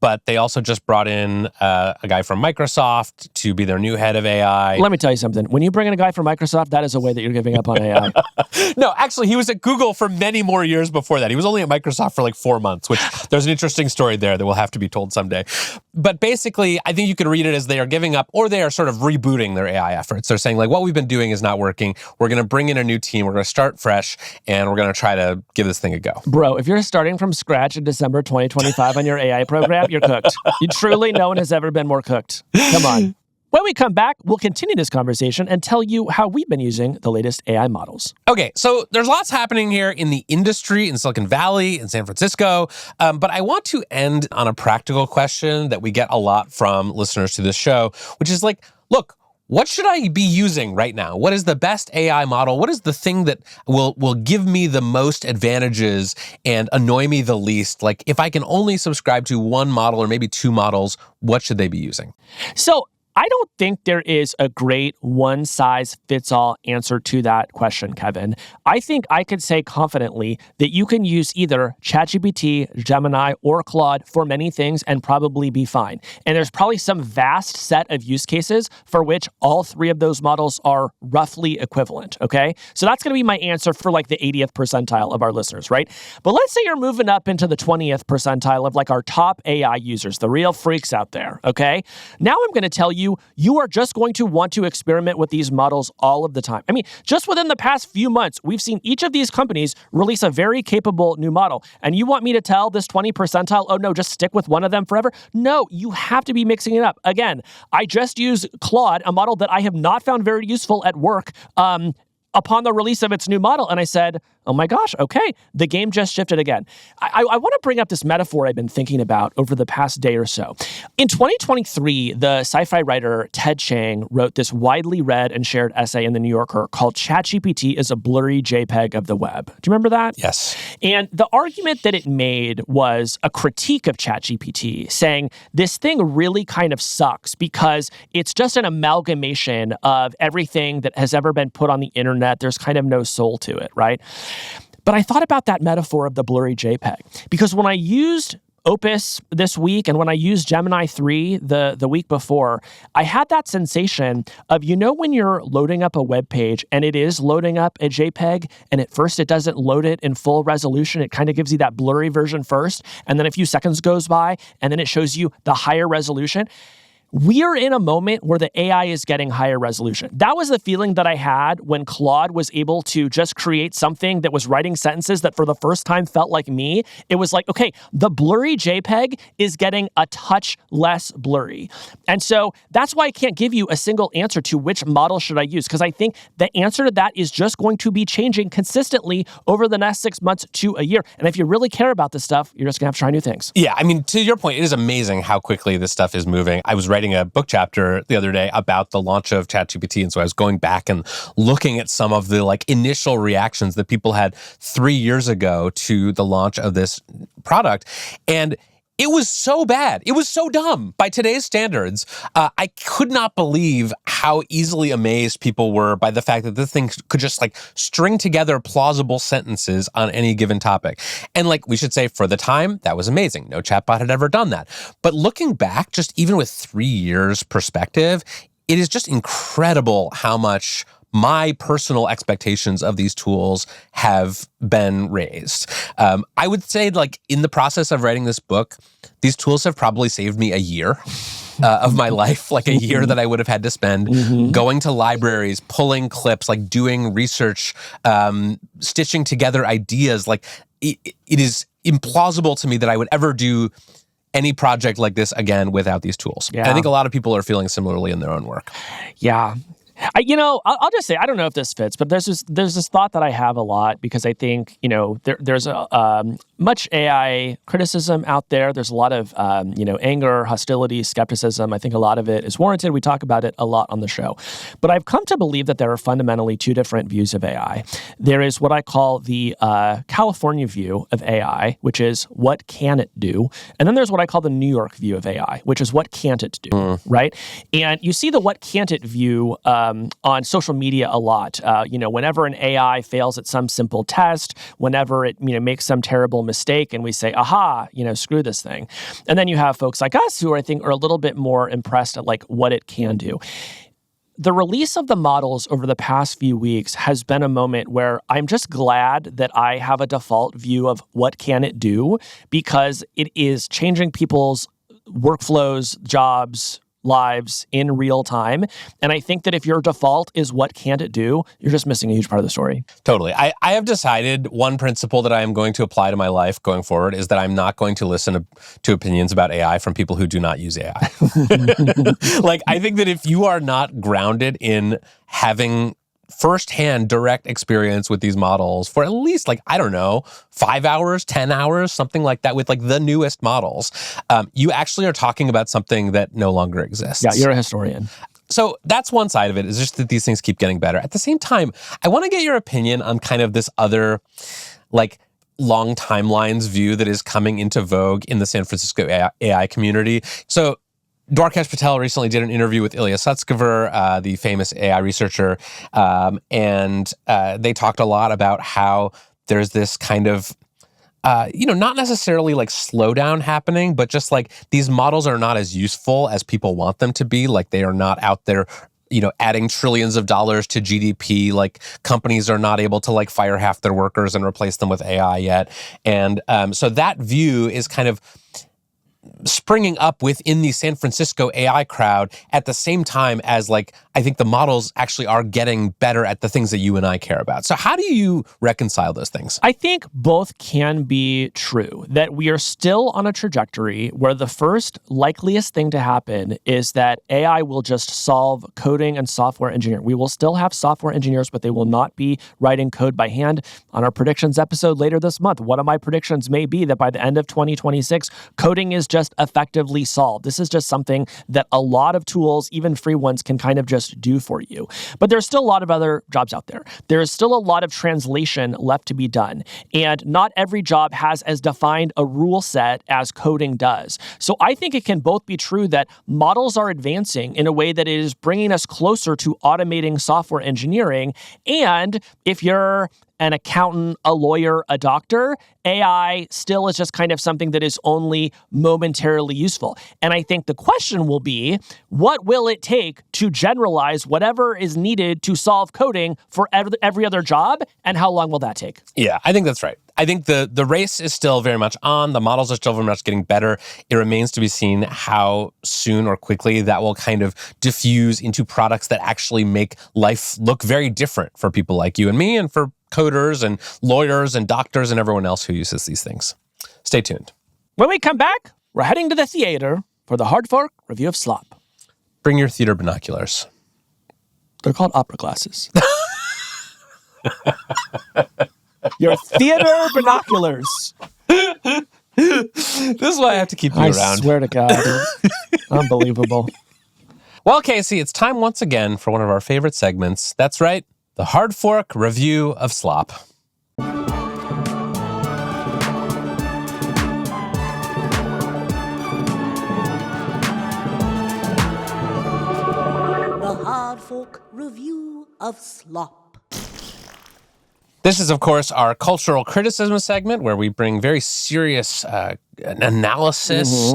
but they also just brought in a guy from Microsoft to be their new head of AI. Let me tell you something. When you bring in a guy from Microsoft, that is a way that you're giving up on AI. No, actually, he was at Google for many more years before that. He was only at Microsoft for like 4 months, which there's an interesting story there that will have to be told someday. But basically, I think you could read it as they are giving up, or they are sort of rebooting their AI efforts. They're saying, like, what we've been doing is not working. We're going to bring in a new team. We're going to start fresh, and we're going to try to give this thing a go. Bro, if you're starting from scratch in December 2025 on your AI program, you're cooked. You truly, no one has ever been more cooked. Come on. When we come back, we'll continue this conversation and tell you how we've been using the latest AI models. Okay, so there's lots happening here in the industry in Silicon Valley, in San Francisco, but I want to end on a practical question that we get a lot from listeners to this show, which is like, look, what should I be using right now? What is the best AI model? What is the thing that will give me the most advantages and annoy me the least? Like, if I can only subscribe to one model or maybe two models, what should they be using? So I don't think there is a great one-size-fits-all answer to that question, Kevin. I think I could say confidently that you can use either ChatGPT, Gemini, or Claude for many things and probably be fine. And there's probably some vast set of use cases for which all three of those models are roughly equivalent, okay? So that's going to be my answer for like the 80th percentile of our listeners, right? But let's say you're moving up into the 20th percentile of like our top AI users, the real freaks out there, okay? Now I'm going to tell you, you are just going to want to experiment with these models all of the time. I mean, just within the past few months, we've seen each of these companies release a very capable new model. And you want me to tell this 20 percentile, oh no, just stick with one of them forever? No, you have to be mixing it up. Again, I just use Claude, a model that I have not found very useful at work, upon the release of its new model. And I said, oh my gosh, okay, the game just shifted again. I want to bring up this metaphor I've been thinking about over the past day or so. In 2023, the sci-fi writer Ted Chiang wrote this widely read and shared essay in The New Yorker called ChatGPT is a blurry JPEG of the web. Do you remember that? Yes. And the argument that it made was a critique of ChatGPT, saying this thing really kind of sucks because it's just an amalgamation of everything that has ever been put on the internet. There's kind of no soul to it, right? But I thought about that metaphor of the blurry JPEG because when I used Opus this week and when I used Gemini 3 the week before, I had that sensation of, you know, when you're loading up a web page and it is loading up a JPEG and at first it doesn't load it in full resolution. It kind of gives you that blurry version first. And then a few seconds goes by and then it shows you the higher resolution. we are in a moment where the AI is getting higher resolution. That was the feeling that I had when Claude was able to just create something that was writing sentences that for the first time felt like me. It was like, okay, the blurry JPEG is getting a touch less blurry. And so that's why I can't give you a single answer to which model should I use, because I think the answer to that is just going to be changing consistently over the next 6 months to a year. And if you really care about this stuff, you're just going to have to try new things. Yeah, I mean, to your point, it is amazing how quickly this stuff is moving. I was writing a book chapter the other day about the launch of ChatGPT, and so I was going back and looking at some of the initial reactions that people had 3 years ago to the launch of this product, and it was so bad. It was so dumb by today's standards. I could not believe how easily amazed people were by the fact that this thing could just string together plausible sentences on any given topic. And we should say, for the time, that was amazing. No chatbot had ever done that. But looking back, just even with 3 years perspective, it is just incredible how much my personal expectations of these tools have been raised. I would say, in the process of writing this book, these tools have probably saved me a year of my life, a year that I would have had to spend going to libraries, pulling clips, doing research, stitching together ideas. It is implausible to me that I would ever do any project like this again without these tools. Yeah. I think a lot of people are feeling similarly in their own work. Yeah. I'll just say, I don't know if this fits, but there's this thought that I have a lot, because I think, there's much AI criticism out there. There's a lot of, anger, hostility, skepticism. I think a lot of it is warranted. We talk about it a lot on the show. But I've come to believe that there are fundamentally two different views of AI. There is what I call the California view of AI, which is what can it do? And then there's what I call the New York view of AI, which is what can't it do, right? And you see the what can't it view on social media a lot. Whenever an AI fails at some simple test, whenever it makes some terrible mistake, and we say, aha, screw this thing. And then you have folks like us who I think are a little bit more impressed at what it can do. The release of the models over the past few weeks has been a moment where I'm just glad that I have a default view of what can it do, because it is changing people's workflows, jobs, lives in real time. And I think that if your default is what can't it do, you're just missing a huge part of the story. Totally. I have decided one principle that I am going to apply to my life going forward is that I'm not going to listen to opinions about AI from people who do not use AI. I think that if you are not grounded in having firsthand direct experience with these models for at least 5 hours, 10 hours, something like that with the newest models, you actually are talking about something that no longer exists. Yeah, you're a historian. So that's one side of it, is just that these things keep getting better. At the same time, I want to get your opinion on kind of this other long timelines view that is coming into vogue in the San Francisco AI community. So Dwarkesh Patel recently did an interview with Ilya Sutskever, the famous AI researcher, and they talked a lot about how there's this kind of, not necessarily slowdown happening, but just these models are not as useful as people want them to be. They are not out there, adding trillions of dollars to GDP. Companies are not able to fire half their workers and replace them with AI yet. And so that view is kind of springing up within the San Francisco AI crowd at the same time as I think the models actually are getting better at the things that you and I care about. So how do you reconcile those things? I think both can be true, that we are still on a trajectory where the first likeliest thing to happen is that AI will just solve coding and software engineering. We will still have software engineers, but they will not be writing code by hand. On our predictions episode later this month, one of my predictions may be that by the end of 2026, coding is just effectively solved. This is just something that a lot of tools, even free ones, can kind of just do for you. But there's still a lot of other jobs out there. There is still a lot of translation left to be done. And not every job has as defined a rule set as coding does. So I think it can both be true that models are advancing in a way that it is bringing us closer to automating software engineering. And if you're an accountant, a lawyer, a doctor, AI still is just kind of something that is only momentarily useful. And I think the question will be, what will it take to generalize whatever is needed to solve coding for every other job, and how long will that take? Yeah, I think that's right. I think the race is still very much on. The models are still very much getting better. It remains to be seen how soon or quickly that will kind of diffuse into products that actually make life look very different for people like you and me, and for coders and lawyers and doctors and everyone else who uses these things. Stay tuned. When we come back, we're heading to the theater for the Hard Fork review of Slop. Bring your theater binoculars. They're called opera glasses. Your theater binoculars. This is why I have to keep you around. I swear to God. Unbelievable. Well, Casey, it's time once again for one of our favorite segments. That's right, the Hard Fork review of Slop. The Hard Fork review of Slop. This is, of course, our cultural criticism segment where we bring very serious analysis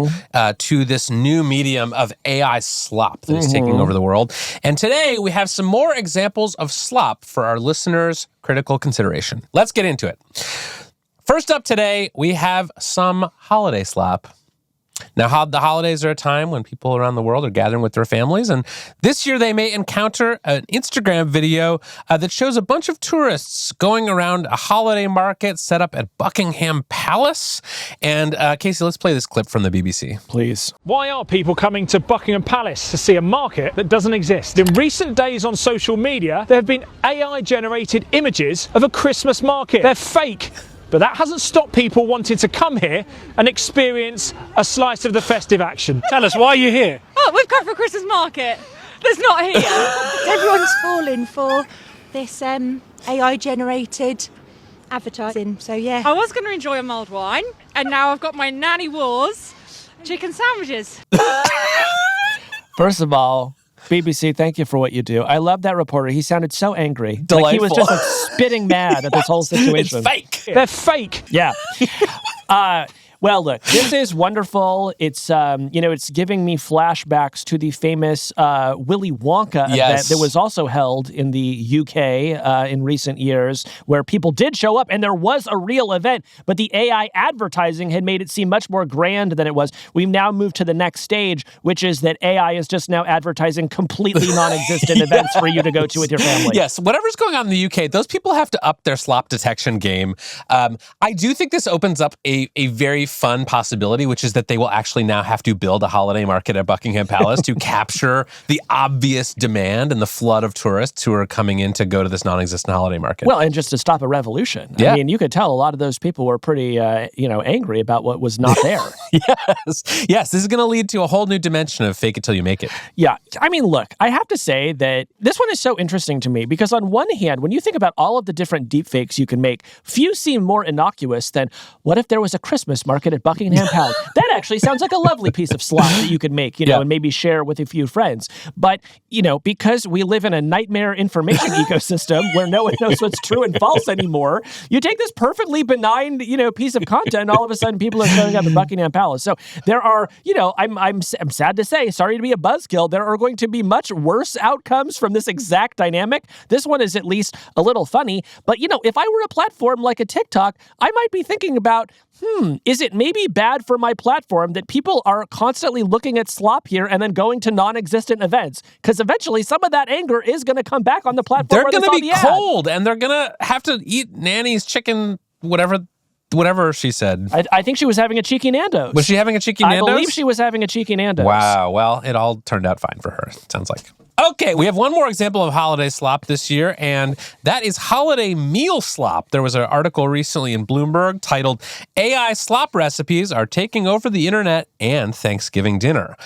to this new medium of AI slop that is taking over the world. And today we have some more examples of slop for our listeners' critical consideration. Let's get into it. First up today, we have some holiday slop. Now, the holidays are a time when people around the world are gathering with their families, and this year they may encounter an Instagram video that shows a bunch of tourists going around a holiday market set up at Buckingham Palace. And Casey, let's play this clip from the BBC. Please. Why are people coming to Buckingham Palace to see a market that doesn't exist? In recent days on social media, there have been AI-generated images of a Christmas market. They're fake. But that hasn't stopped people wanting to come here and experience a slice of the festive action. Tell us, why are you here? Oh, we've come for a Christmas market. That's not here. Everyone's falling for this AI-generated advertising. So, yeah. I was going to enjoy a mulled wine, and now I've got my Nanny Wars chicken sandwiches. First of all, BBC, thank you for what you do. I love that reporter. He sounded so angry. Delightful. Like he was just spitting mad at this whole situation. It's fake. They're fake. Yeah. Well, look, this is wonderful. It's, it's giving me flashbacks to the famous Willy Wonka event that was also held in the UK in recent years, where people did show up and there was a real event, but the AI advertising had made it seem much more grand than it was. We've now moved to the next stage, which is that AI is just now advertising completely non-existent events for you to go to with your family. Yes, whatever's going on in the UK, those people have to up their slop detection game. I do think this opens up a very fun possibility, which is that they will actually now have to build a holiday market at Buckingham Palace to capture the obvious demand and the flood of tourists who are coming in to go to this non-existent holiday market. Well, and just to stop a revolution. Yeah. I mean, you could tell a lot of those people were pretty, angry about what was not there. Yes, this is going to lead to a whole new dimension of fake it till you make it. Yeah. I mean, look, I have to say that this one is so interesting to me because on one hand, when you think about all of the different deepfakes you can make, few seem more innocuous than what if there was a Christmas market at Buckingham Palace? That actually sounds like a lovely piece of slop that you could make, and maybe share with a few friends. But, because we live in a nightmare information ecosystem where no one knows what's true and false anymore, you take this perfectly benign, piece of content, and all of a sudden people are showing up at Buckingham Palace. So there are, I'm sad to say, sorry to be a buzzkill, there are going to be much worse outcomes from this exact dynamic. This one is at least a little funny. But, if I were a platform like a TikTok, I might be thinking about, is it maybe bad for my platform that people are constantly looking at slop here and then going to non-existent events? Because eventually some of that anger is going to come back on the platform. They're going to be cold, and they're going to have to eat Nanny's chicken, whatever she said. I think she was having a cheeky Nando's. Was she having a cheeky Nando's? I believe she was having a cheeky Nando's. Wow. Well, it all turned out fine for her, it sounds like. Okay, we have one more example of holiday slop this year, and that is holiday meal slop. There was an article recently in Bloomberg titled, AI slop recipes are taking over the internet and Thanksgiving dinner.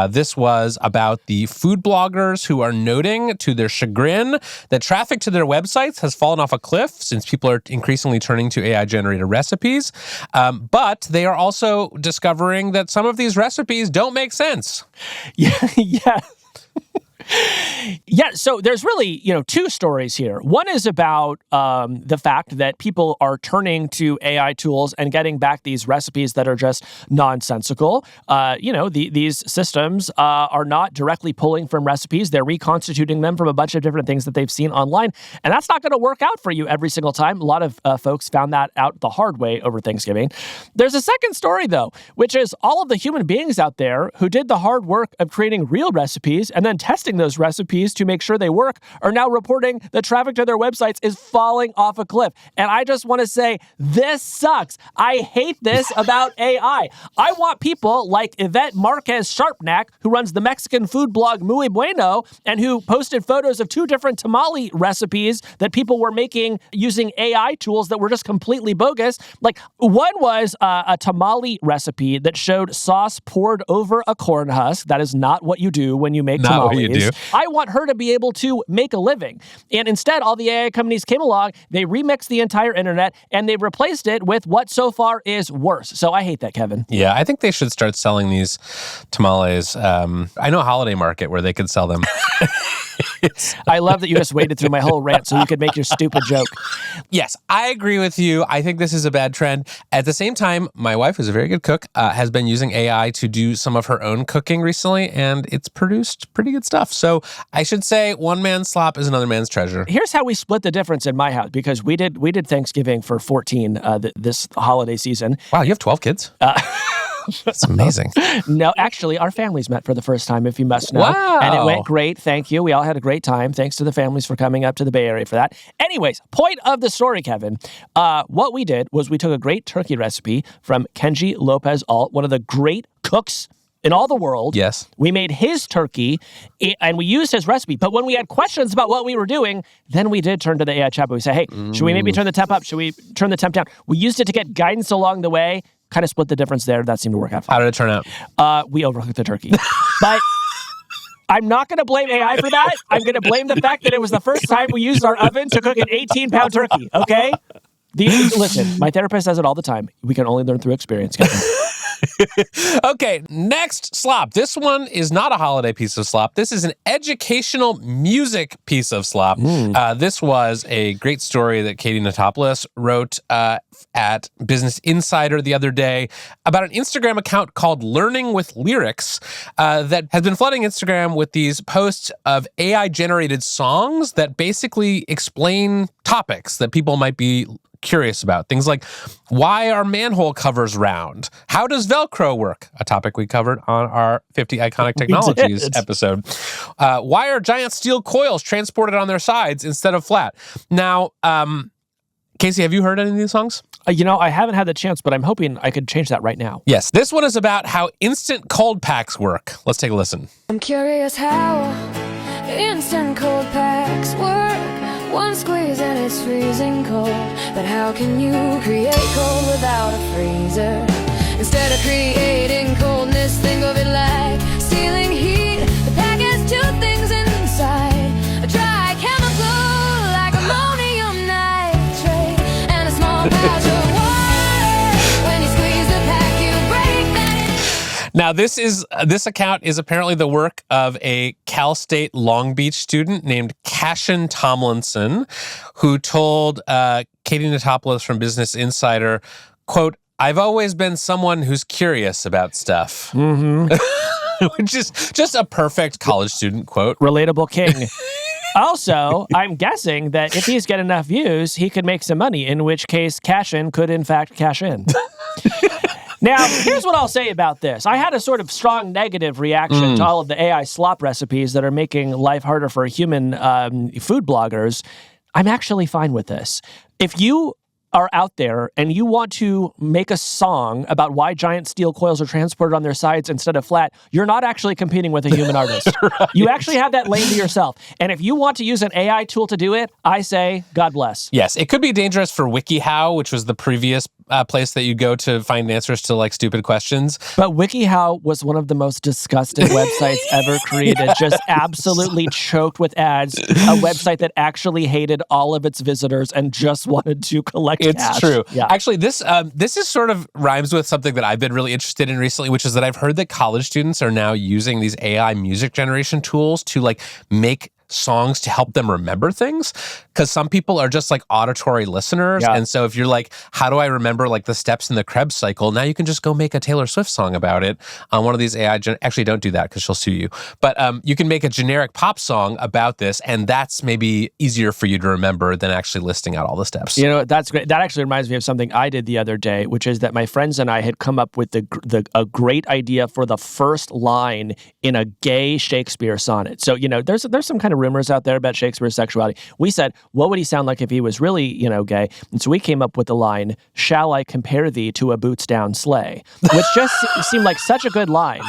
This was about the food bloggers who are noting to their chagrin that traffic to their websites has fallen off a cliff since people are increasingly turning to AI-generated recipes. But they are also discovering that some of these recipes don't make sense. Yeah. Yeah, so there's really, two stories here. One is about the fact that people are turning to AI tools and getting back these recipes that are just nonsensical. These systems are not directly pulling from recipes. They're reconstituting them from a bunch of different things that they've seen online. And that's not going to work out for you every single time. A lot of folks found that out the hard way over Thanksgiving. There's a second story, though, which is all of the human beings out there who did the hard work of creating real recipes and then testing those recipes to make sure they work are now reporting that traffic to their websites is falling off a cliff. And I just want to say, this sucks. I hate this about AI. I want people like Yvette Marquez Sharpnack, who runs the Mexican food blog Muy Bueno, and who posted photos of 2 different tamale recipes that people were making using AI tools that were just completely bogus. Like, one was a tamale recipe that showed sauce poured over a corn husk. That is not what you do when you make tamales. Not what you do. I want her to be able to make a living. And instead, all the AI companies came along, they remixed the entire internet, and they replaced it with what so far is worse. So I hate that, Kevin. Yeah, I think they should start selling these tamales. I know a holiday market where they could sell them. I love that you just waded through my whole rant so you could make your stupid joke. Yes, I agree with you. I think this is a bad trend. At the same time, my wife, who's a very good cook, has been using AI to do some of her own cooking recently, and it's produced pretty good stuff. So I should say one man's slop is another man's treasure. Here's how we split the difference in my house, because we did Thanksgiving for 14 this holiday season. Wow, you have 12 kids? That's amazing. No, actually, our families met for the first time, if you must know. Wow. And it went great. Thank you. We all had a great time. Thanks to the families for coming up to the Bay Area for that. Anyways, point of the story, Kevin. What we did was we took a great turkey recipe from Kenji Lopez Alt, one of the great cooks in all the world. Yes. We made his turkey, and we used his recipe. But when we had questions about what we were doing, then we did turn to the AI chatbot. We say, hey, should we maybe turn the temp up? Should we turn the temp down? We used it to get guidance along the way. Kind of split the difference there. That seemed to work out fine. How did it turn out? We overcooked the turkey. But I'm not going to blame AI for that. I'm going to blame the fact that it was the first time we used our oven to cook an 18-pound turkey, okay? Listen, my therapist says it all the time. We can only learn through experience, Kevin. Okay, next slop. This one is not a holiday piece of slop. This is an educational music piece of slop. This was a great story that Katie Natopoulos wrote at Business Insider the other day about an Instagram account called Learning with Lyrics that has been flooding Instagram with these posts of AI-generated songs that basically explain topics that people might be curious about. Things like, why are manhole covers round? How does Velcro work? A topic we covered on our 50 Iconic Technologies episode. Why are giant steel coils transported on their sides instead of flat? Now, Casey, have you heard any of these songs? I haven't had the chance, but I'm hoping I could change that right now. Yes, this one is about how instant cold packs work. Let's take a listen. I'm curious how instant cold packs work. One squeeze and it's freezing cold. But how can you create cold without a freezer? Instead of creating coldness, think of it like stealing heat. The pack has 2 things inside. A dry chemical like ammonium nitrate, and a small pouch of water. When you squeeze the pack, you break that. Now, this account is apparently the work of a Cal State Long Beach student named Cashin Tomlinson, who told Katie Natopoulos from Business Insider, quote, "I've always been someone who's curious about stuff." Which is just a perfect college student quote. Relatable king. Also, I'm guessing that if he's get enough views, he could make some money, in which case Cashin could, in fact, cash in. Now, here's what I'll say about this. I had a sort of strong negative reaction to all of the AI slop recipes that are making life harder for human food bloggers. I'm actually fine with this. If you are out there and you want to make a song about why giant steel coils are transported on their sides instead of flat, you're not actually competing with a human artist. Right. You actually have that lane to yourself. And if you want to use an AI tool to do it, I say, God bless. Yes, it could be dangerous for WikiHow, which was the previous place that you go to find answers to like stupid questions. But WikiHow was one of the most disgusting websites ever created, just absolutely choked with ads. A website that actually hated all of its visitors and just wanted to collect cash. It's true. Yeah. Actually, this is sort of rhymes with something that I've been really interested in recently, which is that I've heard that college students are now using these AI music generation tools to like make songs to help them remember things, because some people are just like auditory listeners. Yeah. And so if you're like, how do I remember like the steps in the Krebs cycle? Now you can just go make a Taylor Swift song about it on one of these AI. Actually, don't do that because she'll sue you. But you can make a generic pop song about this, and that's maybe easier for you to remember than actually listing out all the steps. You know, that's great. That actually reminds me of something I did the other day, which is that my friends and I had come up with a great idea for the first line in a gay Shakespeare sonnet. So, you know, there's some kind of rumors out there about Shakespeare's sexuality. We said, what would he sound like if he was really, you know, gay? And so we came up with the line, "Shall I compare thee to a boots down sleigh?" Which just seemed like such a good line.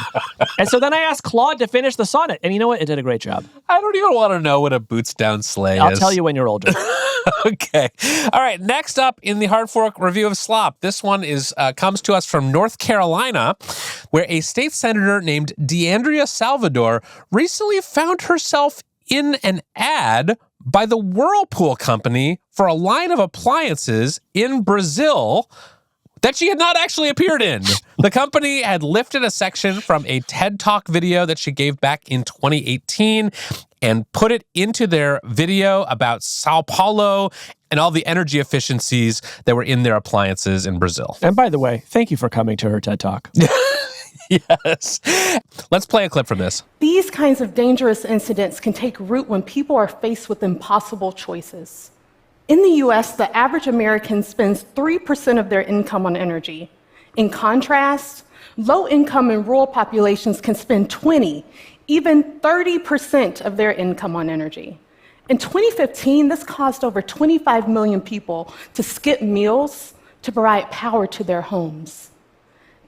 And so then I asked Claude to finish the sonnet, and you know what? It did a great job. I don't even want to know what a boots down sleigh is. I'll tell you when you're older. Okay. All right. Next up in the Hard Fork review of Slop, this one comes to us from North Carolina, where a state senator named DeAndrea Salvador recently found herself in an ad by the Whirlpool company for a line of appliances in Brazil that she had not actually appeared in. The company had lifted a section from a TED Talk video that she gave back in 2018 and put it into their video about Sao Paulo and all the energy efficiencies that were in their appliances in Brazil. And by the way, thank you for coming to her TED Talk. Yes. Let's play a clip from this. These kinds of dangerous incidents can take root when people are faced with impossible choices. In the US, the average American spends 3% of their income on energy. In contrast, low-income and rural populations can spend 20, even 30% of their income on energy. In 2015, this caused over 25 million people to skip meals to provide power to their homes.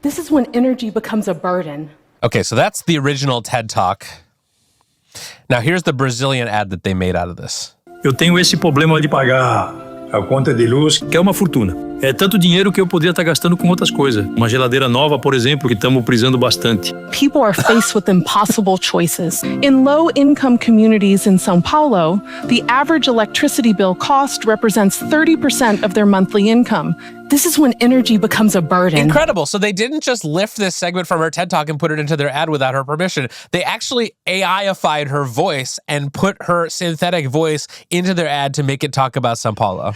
This is when energy becomes a burden. Okay, so that's the original TED Talk. Now here's the Brazilian ad that they made out of this. Eu tenho esse problema de pagar a conta de luz, que é uma fortuna. É tanto dinheiro que eu poderia estar gastando com outras coisas. Uma geladeira nova, por exemplo, que estamos precisando bastante. People are faced with impossible choices. In low-income communities in São Paulo, the average electricity bill cost represents 30% of their monthly income. This is when energy becomes a burden. Incredible. So they didn't just lift this segment from her TED Talk and put it into their ad without her permission. They actually AI-ified her voice and put her synthetic voice into their ad to make it talk about São Paulo.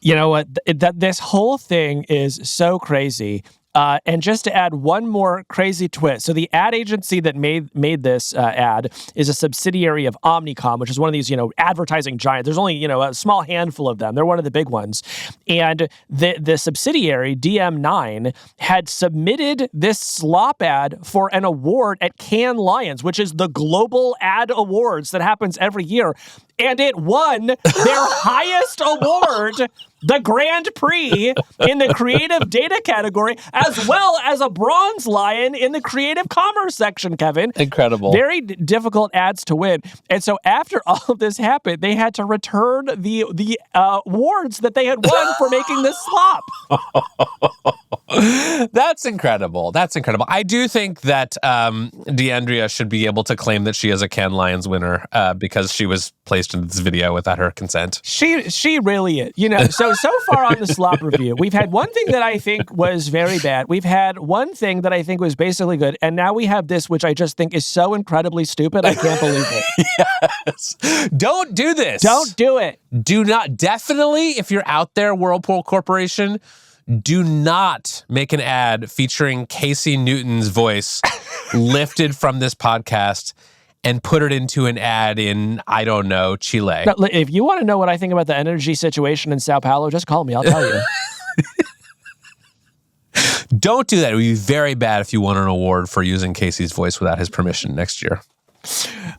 You know what? This whole thing is so crazy. And just to add one more crazy twist. So the ad agency that made this ad is a subsidiary of Omnicom, which is one of these, advertising giants. There's only, a small handful of them. They're one of the big ones. And the subsidiary, DM9, had submitted this Slop ad for an award at Cannes Lions, which is the global ad awards that happens every year. And it won their highest award, the Grand Prix, in the creative data category, as well as a bronze lion in the creative commerce section, Kevin. Incredible. Very difficult ads to win. And so after all of this happened, they had to return the awards that they had won for making this Slop. That's incredible. That's incredible. I do think that DeAndrea should be able to claim that she is a Cannes Lions winner because she was placed into this video without her consent. She really is. So far on the Slop review, we've had one thing that I think was very bad. We've had one thing that I think was basically good. And now we have this, which I just think is so incredibly stupid. I can't believe it. Yes. Don't do this. Don't do it. Do not. Definitely, if you're out there, Whirlpool Corporation, do not make an ad featuring Casey Newton's voice lifted from this podcast and put it into an ad in, I don't know, Chile. Now, if you want to know what I think about the energy situation in Sao Paulo, just call me. I'll tell you. Don't do that. It would be very bad if you won an award for using Casey's voice without his permission next year.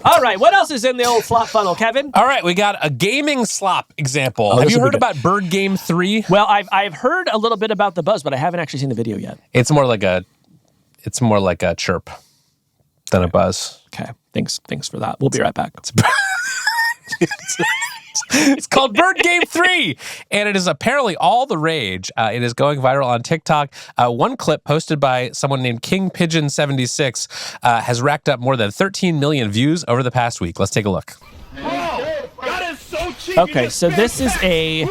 All right, what else is in the old Slop funnel, Kevin? All right, we got a gaming Slop example. Have you heard about Bird Game 3? Well, I've heard a little bit about the buzz, but I haven't actually seen the video yet. It's more like a chirp than a buzz. Okay, thanks for that. We'll be right back. It's It's called Bird Game 3, and it is apparently all the rage. It is going viral on TikTok. One clip posted by someone named King Pigeon 76 has racked up more than 13 million views over the past week. Let's take a look. Okay, so this is a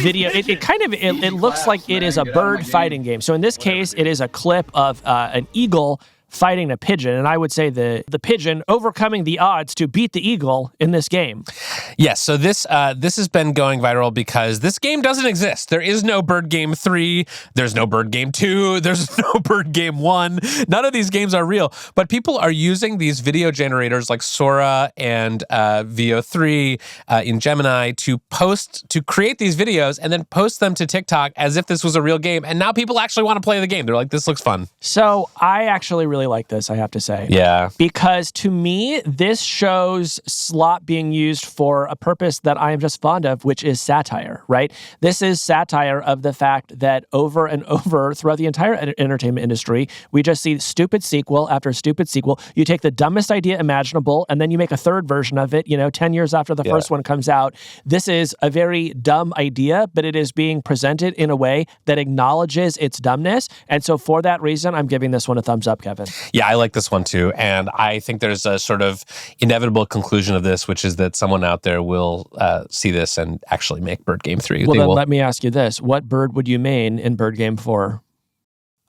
video. It looks like it is a bird fighting game. So in this case, it is a clip of an eagle fighting a pigeon, and I would say the pigeon overcoming the odds to beat the eagle in this game. Yes, so this has been going viral because this game doesn't exist. There is no Bird Game 3, there's no Bird Game 2, there's no Bird Game 1. None of these games are real, but people are using these video generators like Sora and VO3 in Gemini to create these videos and then post them to TikTok as if this was a real game, and now people actually want to play the game. They're like, this looks fun. So I actually really like this, I have to say. Yeah. Because to me, this shows Slop being used for a purpose that I am just fond of, which is satire, right? This is satire of the fact that over and over throughout the entire entertainment industry, we just see stupid sequel after stupid sequel. You take the dumbest idea imaginable, and then you make a third version of it, 10 years after the first one comes out. This is a very dumb idea, but it is being presented in a way that acknowledges its dumbness. And so for that reason, I'm giving this one a thumbs up, Kevin. Yeah, I like this one too. And I think there's a sort of inevitable conclusion of this, which is that someone out there will see this and actually make Bird Game 3. Well, then let me ask you this. What bird would you main in Bird Game 4?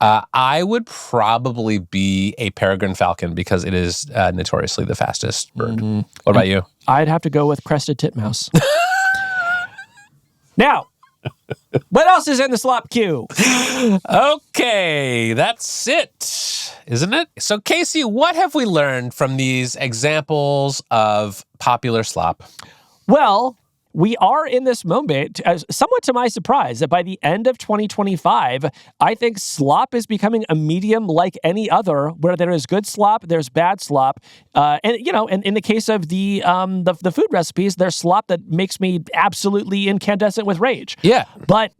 I would probably be a peregrine falcon because it is notoriously the fastest bird. Mm-hmm. What about you? I'd have to go with crested titmouse. Now, what else is in the Slop queue? Okay, that's it, isn't it? So, Casey, what have we learned from these examples of popular slop? Well, we are in this moment, somewhat to my surprise, that by the end of 2025, I think slop is becoming a medium like any other, where there is good slop, there's bad slop, and in the case of the food recipes, there's slop that makes me absolutely incandescent with rage. Yeah, but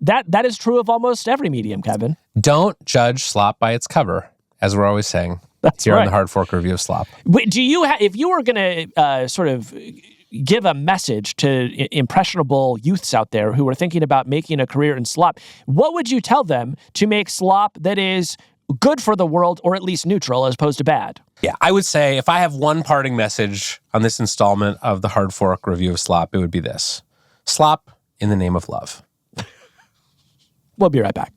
that is true of almost every medium, Kevin. Don't judge slop by its cover, as we're always saying. That's here right. On the Hard Fork Review of Slop. Wait, if you were going to sort of give a message to impressionable youths out there who are thinking about making a career in slop, what would you tell them to make slop that is good for the world, or at least neutral as opposed to bad? Yeah, I would say if I have one parting message on this installment of the Hard Fork Review of Slop, it would be this: slop in the name of love. We'll be right back.